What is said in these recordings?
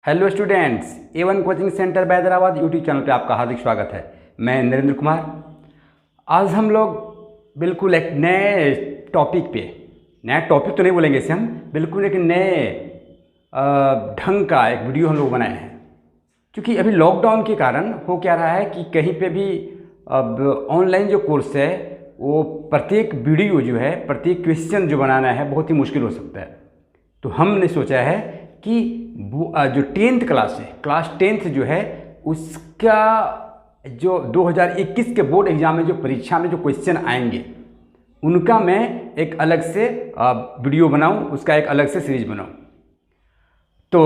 Hello students, A1 coaching centre Hyderabad YouTube channel पे आपका हार्दिक स्वागत है। मैं नरेंद्र कुमार। आज हम लोग बिल्कुल एक नए टॉपिक पे, नया टॉपिक तो नहीं बोलेंगे इसे हम, बिल्कुल एक नए ढंग का एक वीडियो हम लोग बनाए हैं। क्योंकि अभी लॉकडाउन के कारण हो क्या रहा है कि कहीं पे भी अब ऑनलाइन जो कोर्स है वो प्रत्येक वीडियो जो है, प्रत्येक क्वेश्चन जो बनाना है बहुत ही मुश्किल हो सकता है। तो हमने सोचा है कि जो 10th क्लास है, क्लास 10th जो है उसका जो 2021 के बोर्ड एग्जाम में जो परीक्षा में जो क्वेश्चन आएंगे उनका मैं एक अलग से वीडियो बनाऊं, उसका एक अलग से सीरीज बनाऊं। तो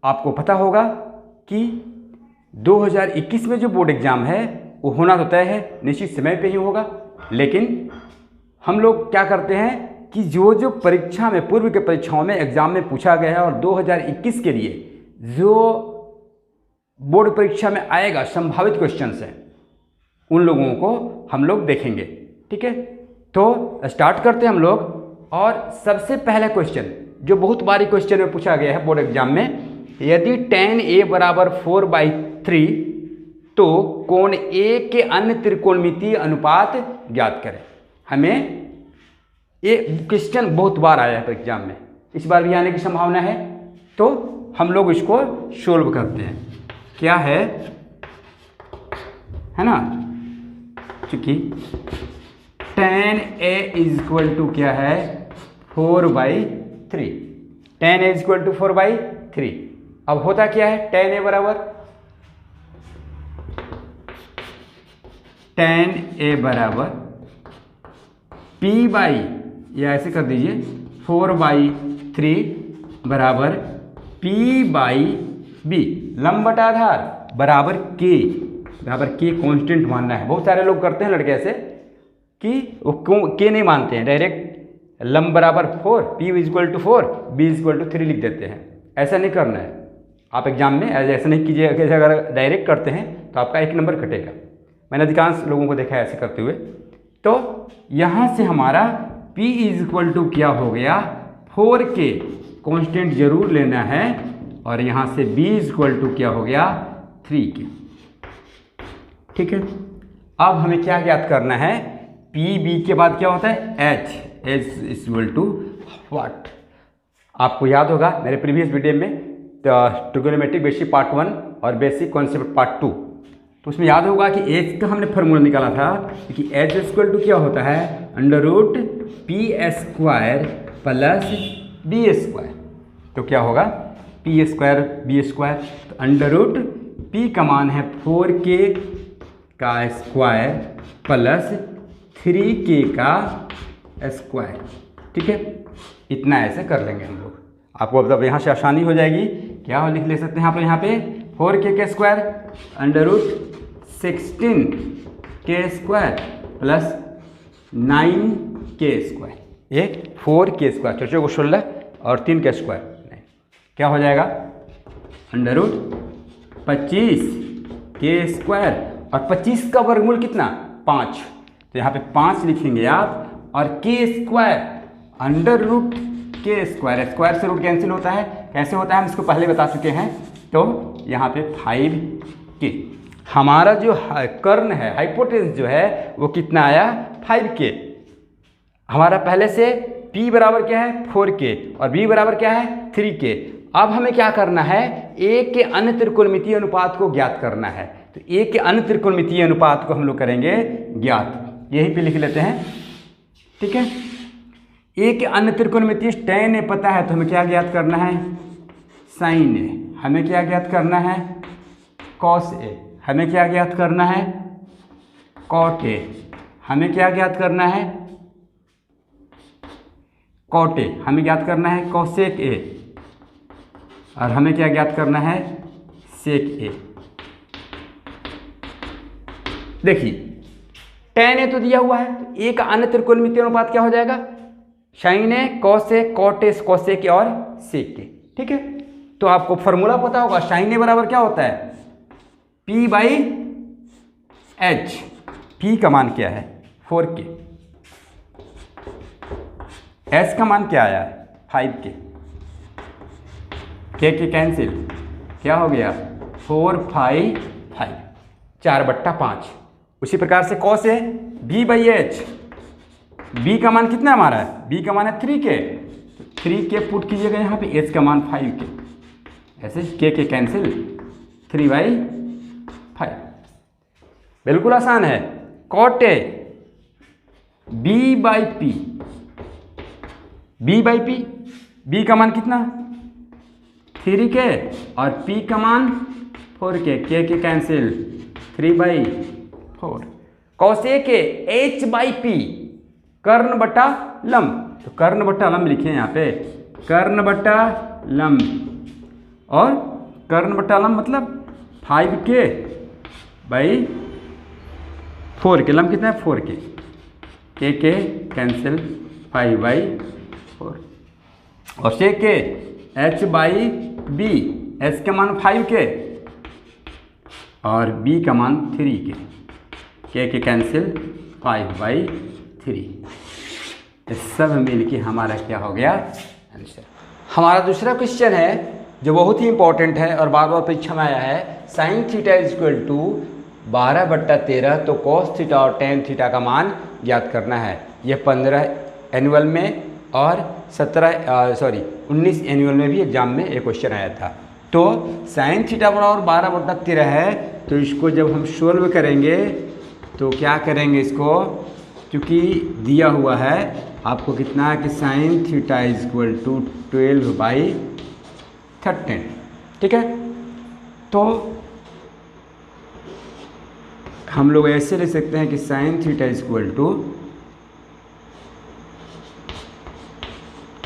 आपको पता होगा कि 2021 में जो बोर्ड एग्ज़ाम है वो होना तो तय है, निश्चित समय पे ही होगा। लेकिन हम लोग क्या करते हैं कि जो परीक्षा में, पूर्व के परीक्षाओं में, एग्ज़ाम में पूछा गया है और 2021 के लिए जो बोर्ड परीक्षा में आएगा संभावित क्वेश्चंस हैं, उन लोगों को हम लोग देखेंगे। ठीक है, तो स्टार्ट करते हैं हम लोग। और सबसे पहला क्वेश्चन जो बहुत बारी क्वेश्चन में पूछा गया है बोर्ड एग्जाम में, यदि tan A बराबर 4/3 तो कोण A के अन्य त्रिकोणमितीय अनुपात ज्ञात करें। हमें ये क्वेश्चन बहुत बार आया है एग्जाम में, इस बार भी आने की संभावना है। तो हम लोग इसको सोल्व करते हैं। क्या है ना, चूंकि tan A इक्वल टू क्या है 4/3, tan A इक्वल टू 4/3। अब होता क्या है, tan A बराबर P बाई, या ऐसे कर दीजिए 4/3 बराबर P बाई बी, लंब बटा आधार बराबर K कांस्टेंट मानना है। बहुत सारे लोग करते हैं लड़के ऐसे कि वो K नहीं मानते हैं, डायरेक्ट लंब बराबर 4, P equal to 4, B equal to 3 लिख देते हैं। ऐसा नहीं करना है आप एग्जाम में, ऐसा नहीं कीजिए। अगर डायरेक्ट करते हैं तो आपका 1 नंबर कटेगा। मैंने अधिकांश लोगों को देखा है ऐसे करते हुए। तो यहाँ से हमारा P इक्वल टू क्या हो गया 4K, कांस्टेंट जरूर लेना है। और यहाँ से B इक्वल टू क्या हो गया 3K। ठीक है, अब हमें क्या ज्ञात करना है, PB के बाद क्या होता है H इक्वल टू व्हाट। आपको याद होगा मेरे प्रीवियस वीडियो में ट्रिगोनोमेट्रिक बेसिक पार्ट 1 और बेसिक कॉन्सेप्ट पार्ट 2, तो उसमें याद होगा कि H का हमने फार्मूला निकाला था कि H इक्वल टू क्या होता है √P² प्लस B²। तो क्या होगा P² B², तो √P का मान है 4K का स्क्वायर प्लस 3K का स्क्वायर। ठीक है, इतना ऐसे कर लेंगे हम लोग। आपको मतलब यहाँ से आसानी हो जाएगी। क्या लिख ले सकते हैं आप यहाँ पे 4K के स्क्वायर √16K² प्लस 9K², ये 4K², 4 को 16 और 3K² नहीं, क्या हो जाएगा √25K² और 25 का वर्गमूल कितना 5, तो यहाँ पे 5 लिखेंगे आप। और K² √K², स्क्वायर से रूट कैंसिल होता है, कैसे होता है हम इसको पहले बता चुके हैं। तो यहाँ पे 5K, हमारा जो कर्ण है, हाइपोटेन्यूस जो है वो कितना आया 5K। हमारा पहले से P बराबर क्या है 4K और B बराबर क्या है 3K। अब हमें क्या करना है, A के अन्य त्रिकोणमितीय अनुपात को ज्ञात करना है। तो A के अन्य त्रिकोणमितीय अनुपात को हम लोग करेंगे ज्ञात, यहीं पे लिख लेते हैं। ठीक है, A के अन्य त्रिकोणमितीय tan A पता है, तो हमें क्या ज्ञात करना है sin A, हमें क्या ज्ञात करना है cos A, हमें क्या ज्ञात करना है cot A, हमें क्या ज्ञात करना है cot A, हमें ज्ञात करना है cosec A, और हमें क्या ज्ञात करना है sec A। देखिए tan A तो दिया हुआ है, तो A का अन्य त्रिकोणमितीय अनुपात क्या हो जाएगा sin A, cos A, cot A, cosec A और sec A। ठीक है, तो आपको फॉर्मूला पता होगा, sin A बराबर क्या होता है P/H। P का मान क्या है 4K, S का मान क्या आया है 5K। के कैंसिल, क्या हो गया 4 5 5, 4/5। उसी प्रकार से कॉस ए b/h, b का मान कितना हमारा है, b का मान है 3k, 3k पुट कीजिएगा यहाँ पे, h का मान 5k, ऐसे के कैंसिल 3/5, बिल्कुल आसान है। Cot A b/p, b/p, b का मान कितना 3k और p का मान 4k, के कैंसिल 3/4। कॉस ए के h/p, कर्ण बटा लंब, तो कर्ण बटा लंब लिखे हैं यहाँ पे, कर्ण बटा लंब, और कर्ण बटा लंब मतलब 5k/4k, लंब कितना है 4k, के कैंसिल 5/4, और से के h/b, h का मान 5k और b का मान 3k, के कैंसिल 5/3। ये सब मिलके हमारा क्या हो गया आंसर। हमारा दूसरा क्वेश्चन है जो बहुत ही इंपॉर्टेंट है और बार बार परीक्षा में आया है, साइन थीटा इक्वल टू 12/13, तो कॉस थीटा और टेन थीटा का मान ज्ञात करना है। यह 15 एनुअल में और 19 एनुअल में भी एग्जाम में एक क्वेश्चन आया था। तो साइन थीटा बराबर 12/13 है, तो इसको जब हम सोल्व करेंगे तो क्या करेंगे, इसको क्योंकि दिया हुआ है आपको कितना है कि साइन थीटा इक्वल टू 12/13, ठीक है। तो हम लोग ऐसे लिख सकते हैं कि sine theta equal to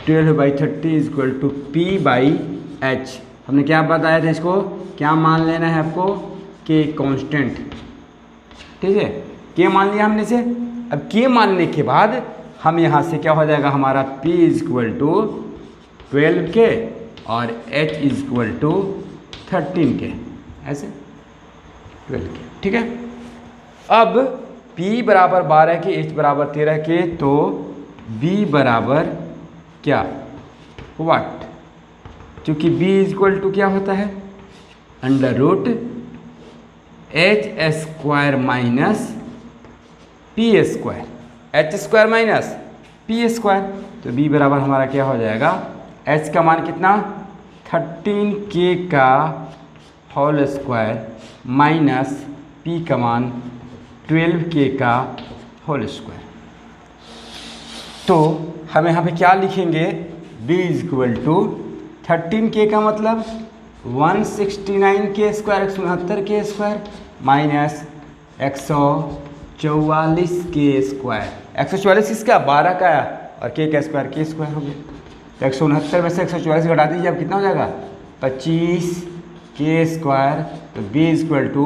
12/30 equal to p/h। हमने क्या बताया था, इसको क्या मान लेना है आपको, के कांस्टेंट, ठीक है, के मान लिया हमने से। अब के मानने के बाद हम यहाँ से क्या हो जाएगा हमारा p इक्वल टू 12k और h इक्वल टू 13k, ऐसे 12k, ठीक है। अब p बराबर 12 के, h बराबर 13 के, तो b बराबर क्या वाट, क्योंकि b इक्वल टू क्या होता है √h² minus p², h² minus p², तो b बराबर हमारा क्या हो जाएगा, h का मान कितना 13k का होल स्क्वायर माइनस p का मान 12k का होल स्क्वायर। तो हम यहाँ पे क्या लिखेंगे, b इक्वल टू 13k का मतलब 169k² 169k² माइनस 144k², 144 किसका 12 का और k का स्क्वायर k² हो गया, तो 169 में से 144 घटा दीजिए, अब कितना हो जाएगा 25k², तो b इक्वल टू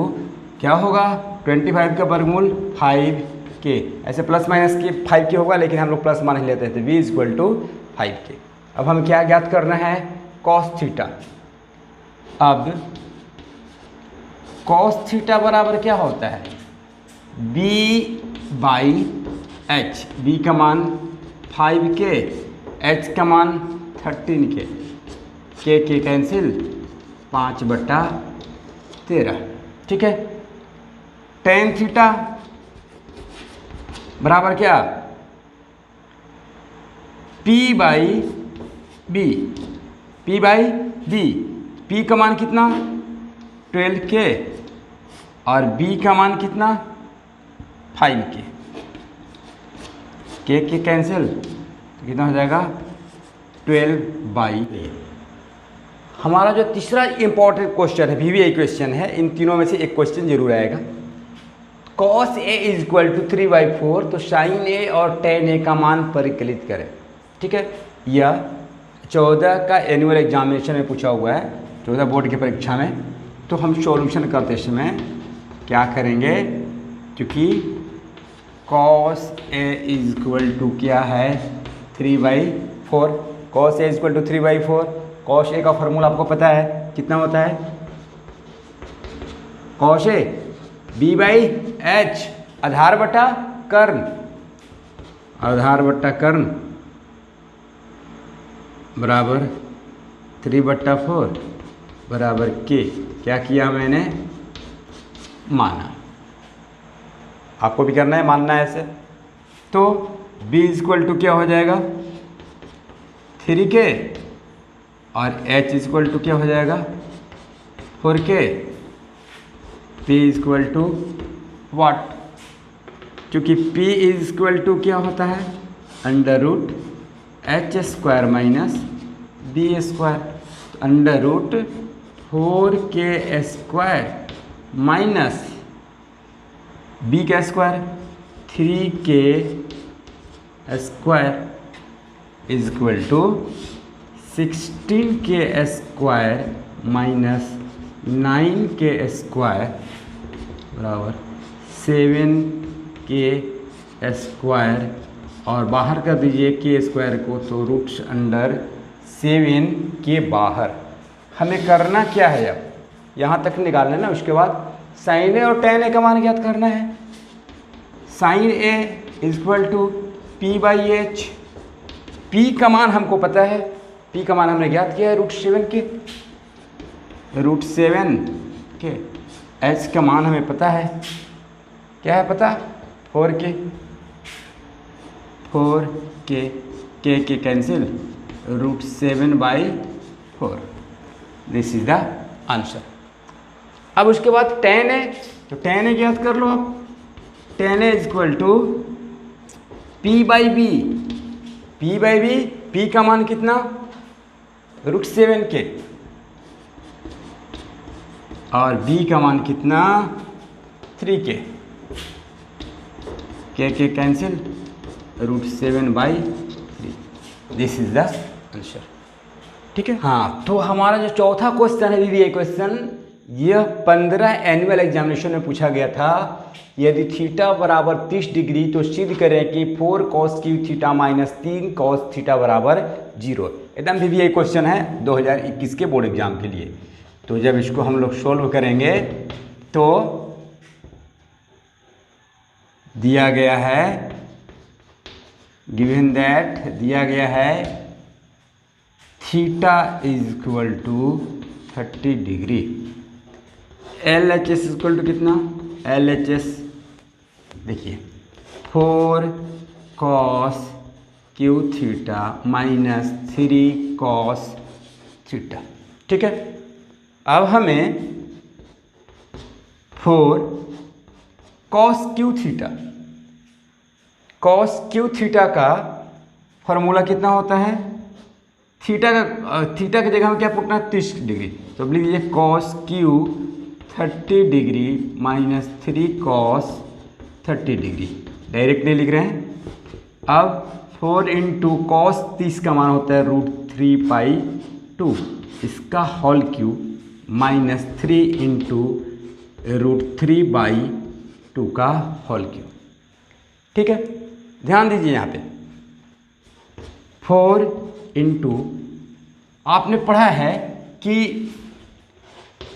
क्या होगा 25 का वर्गमूल 5k, ऐसे प्लस माइनस के 5k होगा, लेकिन हम लोग प्लस माइनस लेते हैं, तो b इक्वल टू 5k। अब हम क्या ज्ञात करना है, कॉस थीटा। अब कॉस थीटा बराबर क्या होता है, b/h, b का मान 5k, h का मान 13k, के कैंसिल 5/13, ठीक है। टेन थीटा बराबर क्या p/b, p का मान कितना 12k और b का मान कितना 5k, के कैंसिल, तो कितना हो जाएगा 12/8। हमारा जो तीसरा इंपॉर्टेंट क्वेश्चन है, VVI क्वेश्चन है, इन तीनों में से एक क्वेश्चन जरूर आएगा। cos A इक्वल टू 3/4, तो साइन A और tan A का मान परिकलित करें, ठीक है। यह 14 का एनुअल एग्जामिनेशन में पूछा हुआ है, 14 बोर्ड की परीक्षा में। तो हम सॉल्यूशन करते समय क्या करेंगे, क्योंकि cos A इक्वल टू क्या है 3/4, cos A equal to 3/4, cos A का फॉर्मूला आपको पता है कितना होता है, cos A b/h, आधार बटा कर्ण, आधार बटा कर्ण बराबर 3/4 बराबर के। क्या किया मैंने? माना। आपको भी करना है, मानना है ऐसे। तो b इक्वल टू क्या हो जाएगा? 3k और h इक्वल टू क्या हो जाएगा? 4k। p equal to what? क्योंकि p इक्वल टू क्या होता है? Under root h square minus b square. Under root 4k square minus b का square 3k square is equal to 16k square minus 9k square बराबर 7k square. और बाहर कर दीजिए के स्क्वायर को, तो रूट अंडर 7 के बाहर। हमें करना क्या है? अब यहाँ तक निकालना है ना। उसके बाद साइन ए और टेन ए का मान ज्ञात करना है। Sine A equal to P by H. P का मान हमको पता है, पी का मान हमने ज्ञात किया है √7 के। √7 के। एच का मान हमें पता है, क्या है पता? 4k। 4k के cancel, √7/4। This is the answer. अब उसके बाद tan है, तो tan है ज्ञात कर लो आप। tan है equal to p/b। p/b, p का मान कितना? √7k और b का मान कितना? 3k। के cancel, √7/3। This is the answer. ठीक है। हाँ, तो हमारा जो चौथा क्वेश्चन है ये क्वेश्चन, यह 15 एनुअल एग्जामिनेशन में पूछा गया था। यदि थीटा बराबर 30 डिग्री तो सिद्ध करें कि 4 cos cube theta minus 3 cos theta बराबर 0। एकदम VVI क्वेश्चन है 2021 के बोर्ड एग्जाम के लिए। तो जब इसको हम लोग सोल्व करेंगे तो दिया गया है, गिवन दैट दिया गया है theta is equal to 30 degree. LHS equal to कितना? LHS देखिए 4 cos cube theta minus 3 cos theta. ठीक है। अब हमें 4 cos क्यू थीटा का फॉर्मूला कितना होता है? थीटा की जगह में क्या पुटना है? 30 डिग्री। तो लिख लीजिए cos Q 30 degree minus 3 cos 30 degree. Direct नहीं लिख रहे हैं। अब 4 इंटू cos 30 का मान होता है √3/2, इसका होल क्यूब माइनस 3 इंटू √3/2 का होल क्यूब। ठीक है। ध्यान दीजिए यहाँ पे 4 इंटू, आपने पढ़ा है कि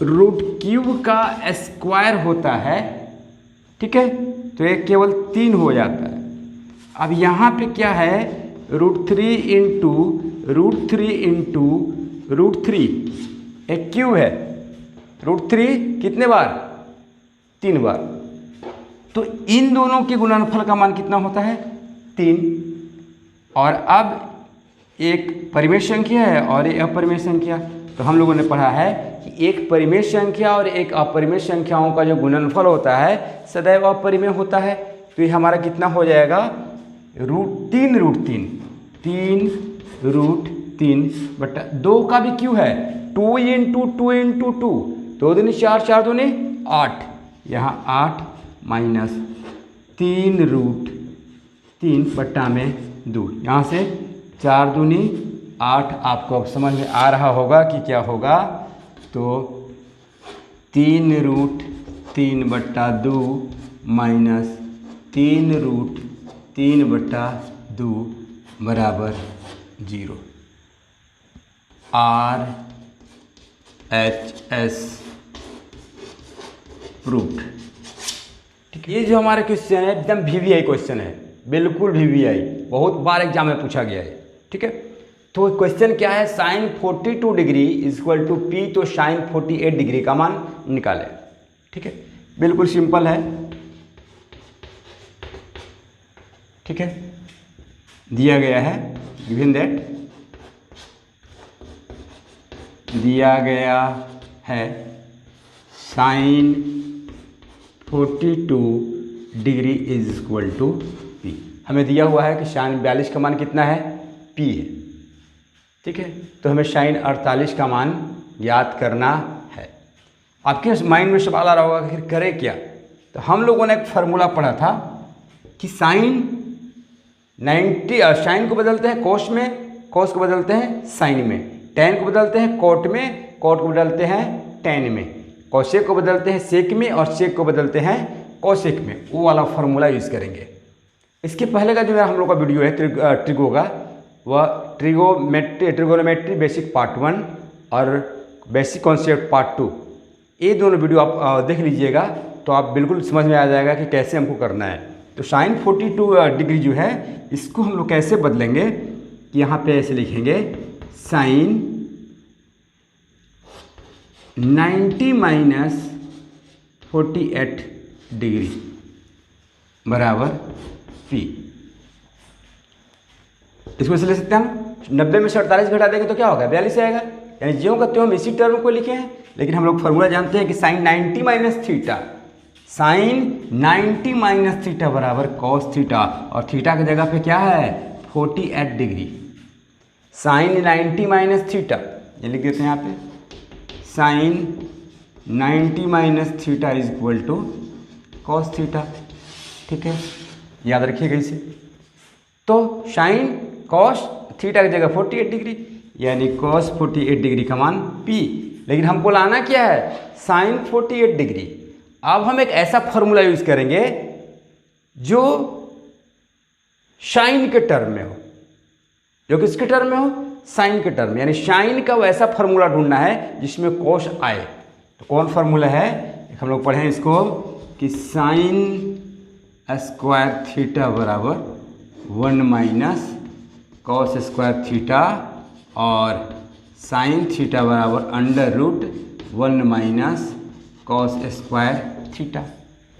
√3 का स्क्वायर होता है। ठीक है। तो ये केवल 3 हो जाता है। अब यहाँ पे क्या है? √3 इंटू √3 एक क्यूब है। √3 कितने बार? 3 बार। तो इन दोनों के गुणनफल का मान कितना होता है? 3। और अब एक परिमेय संख्या है और एक अपरिमेय संख्या। तो हम लोगों ने पढ़ा है कि एक परिमेय संख्या और एक अपरिमेय संख्याओं का जो गुणनफल होता है सदैव अपरिमेय होता है। तो ये हमारा कितना हो जाएगा? √3 का भी क्यों है? 2 इंटू 2 इंटू 2, 2 दूनी 4, 4 दूनी 8, यहाँ 8 माइनस 3√3/2, यहाँ से 4 दूनी 8। आपको अब समझ में आ रहा होगा कि क्या होगा। तो 3√3/2 माइनस 3√3/2 बराबर 0। RHS proof. ठीक है। ये जो हमारा क्वेश्चन है एकदम VVI क्वेश्चन है, बिल्कुल VVI, बहुत बार एग्जाम में पूछा गया है। ठीक है। तो क्वेश्चन क्या है, sine 42 degree is equal to P, तो साइन 48 डिग्री का मान निकालें। ठीक है, बिल्कुल सिंपल है। ठीक है, दिया गया है, गिवन दैट दिया गया है sine 42 degree is equal to P. हमें दिया हुआ है कि साइन 42 का मान कितना है, पी है। ठीक है, तो हमें साइन 48 का मान ज्ञात करना है। आपके माइंड में सवाल आ रहा होगा कि फिर करें क्या। तो हम लोगों ने एक फार्मूला पढ़ा था कि साइन को बदलते हैं कोस में, कोस को बदलते हैं साइन में, टेन को बदलते हैं कोट में, कोट को बदलते हैं टेन में, कोसेक को बदलते हैं सेक में, और सेक को बदलते हैं कोसेक में। वो वाला फार्मूला यूज़ करेंगे। इसके पहले का जो हम लोग का वीडियो है ट्रिगो का, वह ट्रिगोनोमेट्री बेसिक पार्ट 1 और बेसिक कॉन्सेप्ट पार्ट 2, ये दोनों वीडियो आप देख लीजिएगा, तो आप बिल्कुल समझ में आ जाएगा कि कैसे हमको करना है। तो साइन 42 डिग्री जो है, इसको हम लोग कैसे बदलेंगे कि यहाँ पे ऐसे लिखेंगे, साइन 90 माइनस 48 डिग्री बराबर पी। इसको ऐसे ले सकते हैं हम, 90 में से 48 घटा देंगे तो क्या होगा, 42 आएगा। यानी ज्यों का त्यों हम इसी टर्म को लिखे हैं, लेकिन हम लोग फॉर्मूला जानते हैं कि sine 90 minus theta, sine 90 minus theta बराबर कॉस थीटा, और थीटा की जगह पे क्या है, 48 डिग्री। साइन 90 माइनस थीटा, ये लिख देते हैं यहाँ पे, sine 90 minus theta is equal to cos theta. ठीक है, याद रखिएगा इसे। तो साइन कॉस थीटा की जगह 48 डिग्री, यानी कॉस 48 डिग्री का मान पी। लेकिन हमको लाना क्या है, साइन 48 डिग्री। अब हम एक ऐसा फॉर्मूला यूज करेंगे जो साइन के टर्म में हो, जो किसके टर्म में हो, साइन के टर्म में। यानी साइन का वैसा फॉर्मूला ढूंढना है जिसमें कोस आए। तो कौन फॉर्मूला है, हम लोग पढ़े इसको कि साइन स्क्वायर थीटा बराबर 1 माइनस कॉस स्क्वायर थीटा, और साइन थीटा बराबर under root 1 minus cos square theta.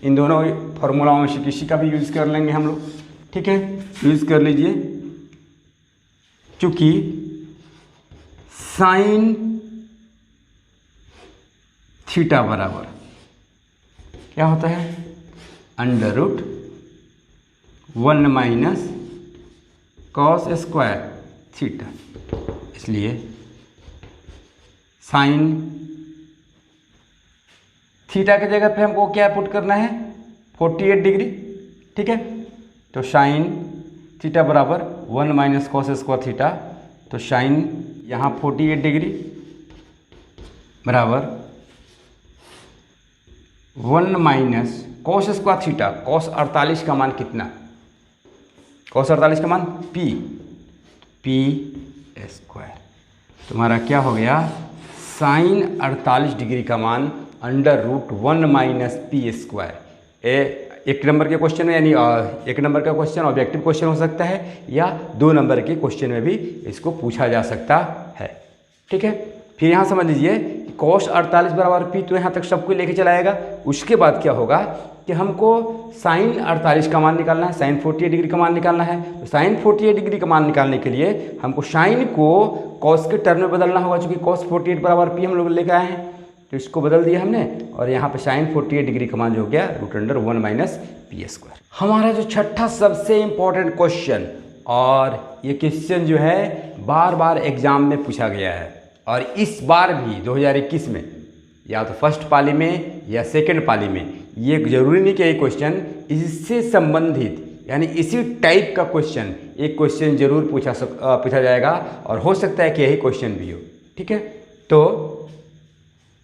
इन दोनों फॉर्मूलाओं में से किसी का भी यूज़ कर लेंगे हम लोग। ठीक है, यूज़ कर लीजिए। चूँकि साइन थीटा बराबर क्या होता है, under root 1 minus cos square theta, इसलिए साइन थीटा की जगह पे हमको क्या पुट करना है, 48 डिग्री। ठीक है, तो साइन थीटा बराबर 1 माइनस कॉस स्क्वायर थीटा, तो साइन यहाँ 48 डिग्री बराबर 1 minus cos square theta, cos 48 का मान कितना, कॉस 48 का मान पी, पी स्क्वायर। तुम्हारा क्या हो गया, साइन 48 डिग्री का मान under root 1 minus P square. एक नंबर के क्वेश्चन में, यानी एक नंबर का क्वेश्चन ऑब्जेक्टिव क्वेश्चन हो सकता है, या 2 नंबर के क्वेश्चन में भी इसको पूछा जा सकता है। ठीक है, फिर यहाँ समझ लीजिए कॉस 48 बराबर पी, तो यहाँ तक सबको लेके चलाएगा। उसके बाद क्या होगा कि हमको साइन 48 का मान निकालना है, साइन 48 डिग्री का मान निकालना है। तो साइन 48 डिग्री का मान निकालने के लिए हमको साइन को कॉस के टर्म में बदलना होगा, चूँकि कॉस 48 बराबर पी हम लोग लेकर आए हैं, तो इसको बदल दिया हमने, और यहाँ पे साइन 48 डिग्री का मान जो हो गया root under 1 minus P square. हमारा जो छठा सबसे इम्पोर्टेंट क्वेश्चन, और ये क्वेश्चन जो है बार बार एग्जाम में पूछा गया है, और इस बार भी 2021 में या तो फर्स्ट पाली में या सेकंड पाली में, ये जरूरी नहीं कि ये क्वेश्चन इससे संबंधित यानी इसी टाइप का क्वेश्चन, एक क्वेश्चन जरूर पूछा जाएगा, और हो सकता है कि यही क्वेश्चन भी हो। ठीक है, तो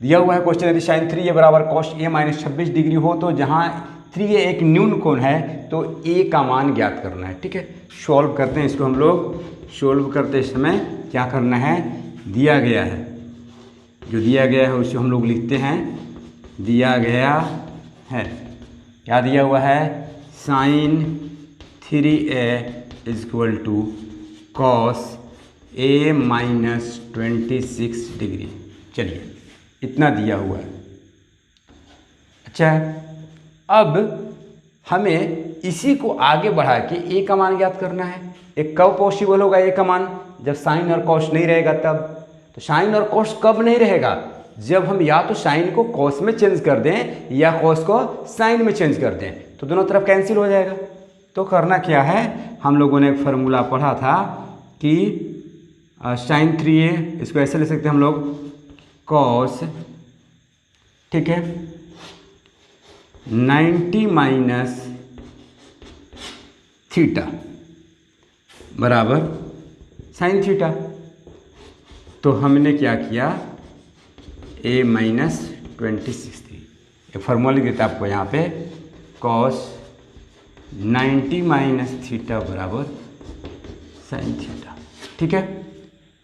दिया हुआ है क्वेश्चन, यदि साइन 3a बराबर कॉस a माइनस 26 डिग्री हो, तो जहाँ 3a एक न्यून कोण है, तो a का मान ज्ञात करना है। ठीक है, सॉल्व करते हैं इसको। हम लोग सॉल्व करते समय क्या करना है, दिया गया है, जो दिया गया है उसे हम लोग लिखते हैं, दिया गया है, क्या दिया हुआ है, sine 3a is equal to cos A minus 26 degree. चलिए इतना दिया हुआ है। अच्छा अब हमें इसी को आगे बढ़ा के ए का मान ज्ञात करना है। एक कब पॉसिबल होगा ए का मान? जब साइन और कॉस नहीं रहेगा तब। तो साइन और कॉस कब नहीं रहेगा? जब हम या तो साइन को कॉस में चेंज कर दें या कॉस को साइन में चेंज कर दें, तो दोनों तरफ कैंसिल हो जाएगा। तो करना क्या है, हम लोगों ने एक फार्मूला पढ़ा था कि साइन 3a, इसको ऐसे ले सकते हैं हम लोग कॉस, ठीक है, 90 माइनस थीटा बराबर साइन थीटा। तो हमने क्या किया, a माइनस 26 थी, एक फार्मूला लिख देता आपको यहाँ पे, कॉस 90 माइनस थीटा बराबर साइन थीटा। ठीक है,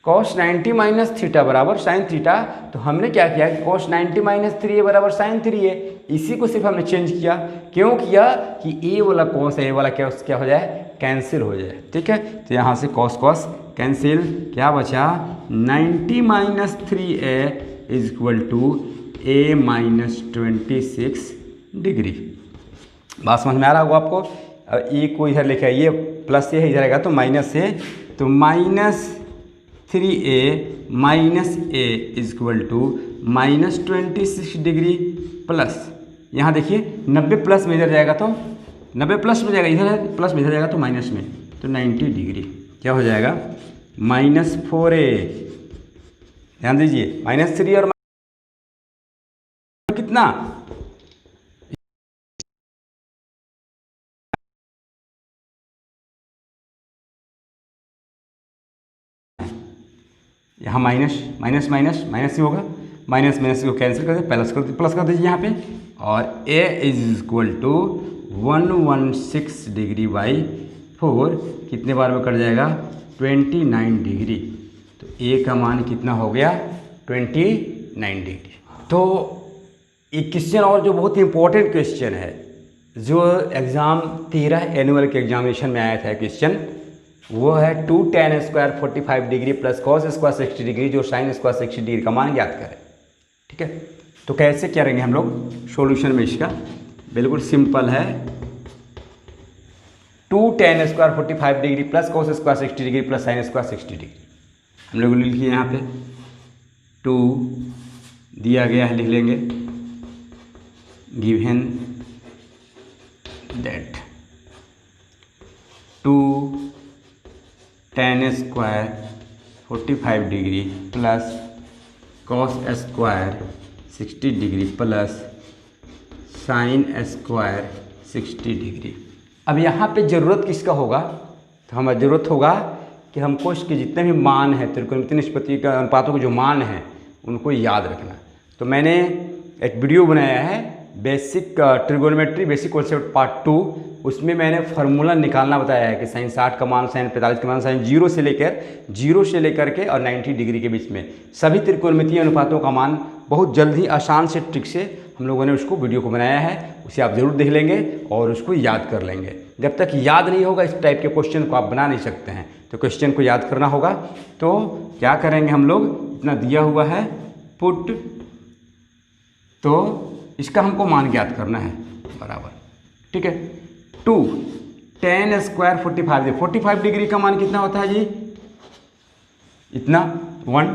कॉस 90 माइनस थीटा बराबर साइन थीटा। तो हमने क्या किया कि कॉस 90 माइनस 3a बराबर साइन 3a, इसी को सिर्फ हमने चेंज किया। क्यों किया कि a वाला कॉस ए वाला क्या हो जाए, कैंसिल हो जाए। ठीक है, तो यहाँ से कॉस कॉस कैंसिल, क्या बचा 90 minus 3a is equal to a minus 26 degree. बात समझ में आ रहा होगा आपको। ए को इधर लेके आइए, प्लस से इधर आएगा तो माइनस से, तो minus 3a minus a is equal to minus 26 degree plus, यहाँ देखिए 90 प्लस में इधर जाएगा तो 90 प्लस में जाएगा, इधर है प्लस में इधर जाएगा तो माइनस में, तो 90 डिग्री क्या हो जाएगा माइनस 4a। ध्यान दीजिए माइनस 3 और कितना, यहाँ माइनस माइनस माइनस माइनस ही होगा, माइनस माइनस को कैंसिल कर दे, प्लस कर दीजिए यहाँ पे, और a is equal to 116 degree by 4, कितने बार में कट जाएगा 29 डिग्री। तो a का मान कितना हो गया 29 डिग्री। तो एक क्वेश्चन और जो बहुत ही इंपॉर्टेंट क्वेश्चन है, जो एग्ज़ाम 13 एनुअल के एग्जामिनेशन में आया था क्वेश्चन, वो है 2 tan square 45 degree plus cos square 60 degree जो साइन स्क्वायर 60 डिग्री का मान ज्ञात करें। ठीक है, तो कैसे करेंगे हम लोग सॉल्यूशन में इसका, बिल्कुल सिंपल है। 2 tan square 45 degree plus cos square 60 degree plus sine square 60 degree, हम लोग लिखिए यहाँ पे 2 दिया गया है, लिख लेंगे given that 2 tan square 45 degree plus cos square 60 degree plus sine square 60 degree. अब यहाँ पे ज़रूरत किसका होगा, तो हमें ज़रूरत होगा कि हमको इसके जितने भी मान हैं, त्रिकोणमितीय निष्पत्ति का अनुपातों के जो मान हैं उनको याद रखना। तो मैंने एक वीडियो बनाया है basic trigonometry basic concept part 2, उसमें मैंने फार्मूला निकालना बताया है कि साइन 60 का मान, साइन 45 का मान, साइन 0 से लेकर के और 90 डिग्री के बीच में सभी त्रिकोणमितीय अनुपातों का मान बहुत जल्द ही आसान से ट्रिक से हम लोगों ने उसको वीडियो को बनाया है, उसे आप ज़रूर देख लेंगे और उसको याद कर लेंगे। जब तक याद नहीं होगा इस टाइप के क्वेश्चन को आप बना नहीं सकते हैं, तो क्वेश्चन को याद करना होगा। तो क्या करेंगे हम लोग, इतना दिया हुआ है पुट, तो इसका हमको मान ज्ञात करना है बराबर। ठीक है, 2 tan स्क्वायर 45 डिग्री का मान कितना होता है जी, इतना 1,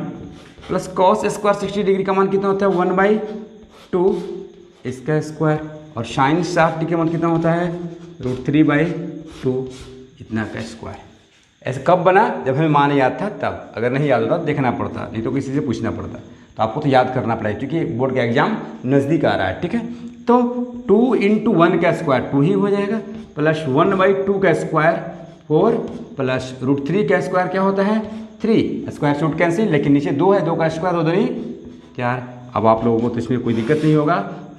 प्लस कॉस स्क्वायर 60 डिग्री का मान कितना होता है 1/2 इसका स्क्वायर, और साइन 60 का मान कितना होता है √3/2 इतना का स्क्वायर। ऐसे कब बना, जब हमें मान याद था तब, अगर नहीं याद होता तो देखना पड़ता, नहीं तो किसी से पूछना पड़ता। तो आपको तो याद करना पड़ेगा क्योंकि बोर्ड का एग्जाम नज़दीक आ रहा है। ठीक है, तो 2 × 1 का स्क्वायर 2 ही हो जाएगा, प्लस 1/2 का स्क्वायर 4, प्लस √3 का स्क्वायर क्या होता है 3, स्क्वायर रूट कैंसिल, लेकिन नीचे 2 है, 2 का स्क्वायर 2 दूनी 4। अब आप लोगों को तो इसमें कोई दिक्कत नहीं होगा,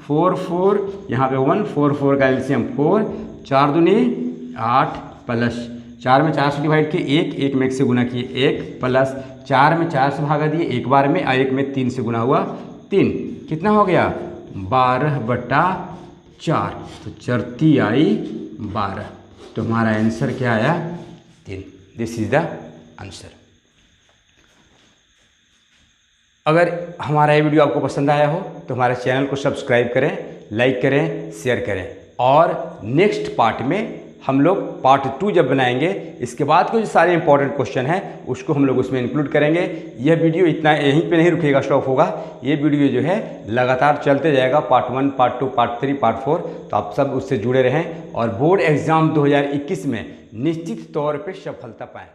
4 यहाँ पे 1, 4 का एलसीएम 4, 4 दूनी 8, प्लस 4 में 4 से डिवाइड किए 1 में 1 से गुना किए 1, प्लस 4 में 4 से भागा दिए एक बार में, और 1 में 3 से गुना हुआ 3, कितना हो गया 12/4, तो चरती आई 12। तो हमारा आंसर क्या आया 3। This is the answer. अगर हमारा ये वीडियो आपको पसंद आया हो तो हमारे चैनल को सब्सक्राइब करें, लाइक करें, शेयर करें। और नेक्स्ट पार्ट में हम लोग पार्ट 2 जब बनाएंगे, इसके बाद के जो सारे इंपॉर्टेंट क्वेश्चन हैं उसको हम लोग उसमें इंक्लूड करेंगे। यह वीडियो इतना यहीं पे नहीं रुकेगा, स्टॉप होगा। ये वीडियो जो है लगातार चलते जाएगा, पार्ट 1, पार्ट 2, पार्ट 3, पार्ट 4। तो आप सब उससे जुड़े रहें और बोर्ड एग्ज़ाम 2021 में निश्चित तौर पे सफलता पाएँ।